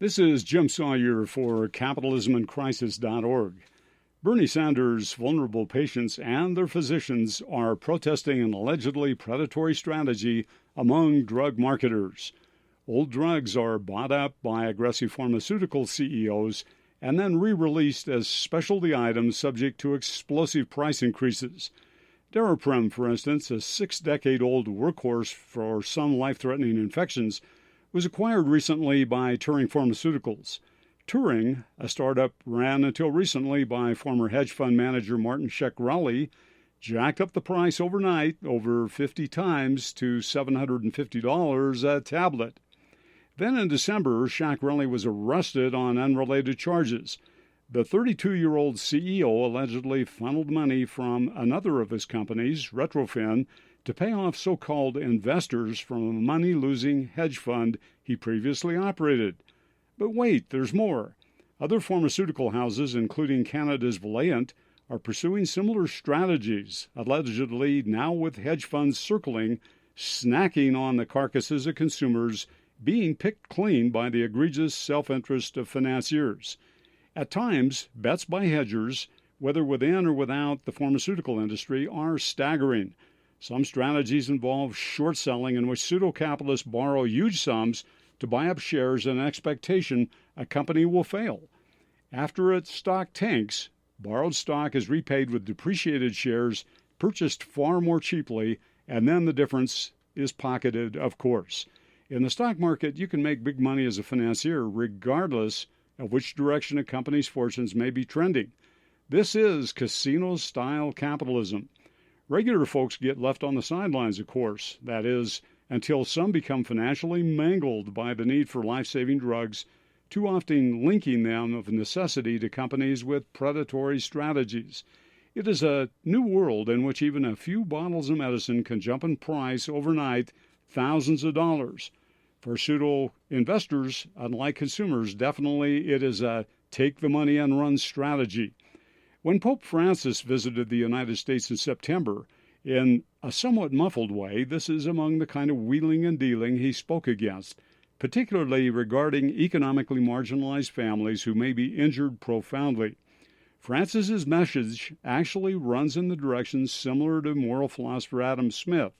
This is Jim Sawyer for CapitalismInCrisis.org. Bernie Sanders' vulnerable patients and their physicians are protesting an allegedly predatory strategy among drug marketers. Old drugs are bought up by aggressive pharmaceutical CEOs and then re-released as specialty items subject to explosive price increases. Daraprim, for instance, a 6-decade-old workhorse for some life-threatening infections, was acquired recently by Turing Pharmaceuticals. Turing, a startup ran until recently by former hedge fund manager Martin Shkreli, jacked up the price overnight over 50 times to $750 a tablet. Then in December, Shkreli was arrested on unrelated charges. The 32-year-old CEO allegedly funneled money from another of his companies, Retrofin, to pay off so-called investors from a money-losing hedge fund he previously operated. But wait, there's more. Other pharmaceutical houses, including Canada's Valeant, are pursuing similar strategies, allegedly now with hedge funds circling, snacking on the carcasses of consumers being picked clean by the egregious self-interest of financiers. At times, bets by hedgers, whether within or without the pharmaceutical industry, are staggering. Some strategies involve short selling in which pseudo-capitalists borrow huge sums to buy up shares in expectation a company will fail. After its stock tanks, borrowed stock is repaid with depreciated shares purchased far more cheaply, and then the difference is pocketed, of course. In the stock market, you can make big money as a financier regardless of which direction a company's fortunes may be trending. This is casino-style capitalism. Regular folks get left on the sidelines, of course. That is, until some become financially mangled by the need for life-saving drugs, too often linking them of necessity to companies with predatory strategies. It is a new world in which even a few bottles of medicine can jump in price overnight thousands of dollars. For pseudo-investors, unlike consumers, definitely it is a take-the-money-and-run strategy. When Pope Francis visited the United States in September, in a somewhat muffled way, this is among the kind of wheeling and dealing he spoke against, particularly regarding economically marginalized families who may be injured profoundly. Francis's message actually runs in the direction similar to moral philosopher Adam Smith.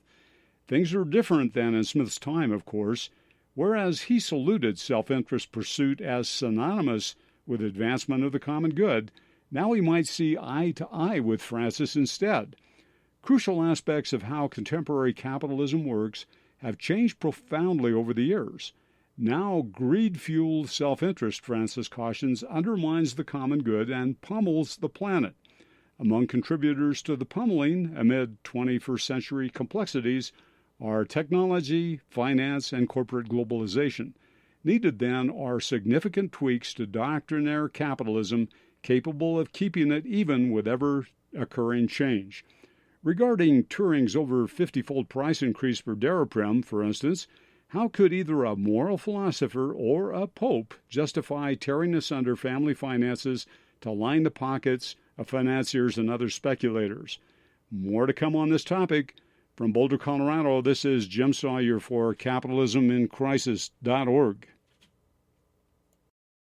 Things are different than in Smith's time, of course. Whereas he saluted self-interest pursuit as synonymous with advancement of the common good, now we might see eye to eye with Francis instead. Crucial aspects of how contemporary capitalism works have changed profoundly over the years. Now, greed-fueled self-interest, Francis cautions, undermines the common good and pummels the planet. Among contributors to the pummeling amid 21st century complexities are technology, finance, and corporate globalization. Needed then are significant tweaks to doctrinaire capitalism capable of keeping it even with ever-occurring change. Regarding Turing's over 50-fold price increase for Daraprim, for instance, how could either a moral philosopher or a pope justify tearing asunder family finances to line the pockets of financiers and other speculators? More to come on this topic. From Boulder, Colorado, this is Jim Sawyer for CapitalismInCrisis.org.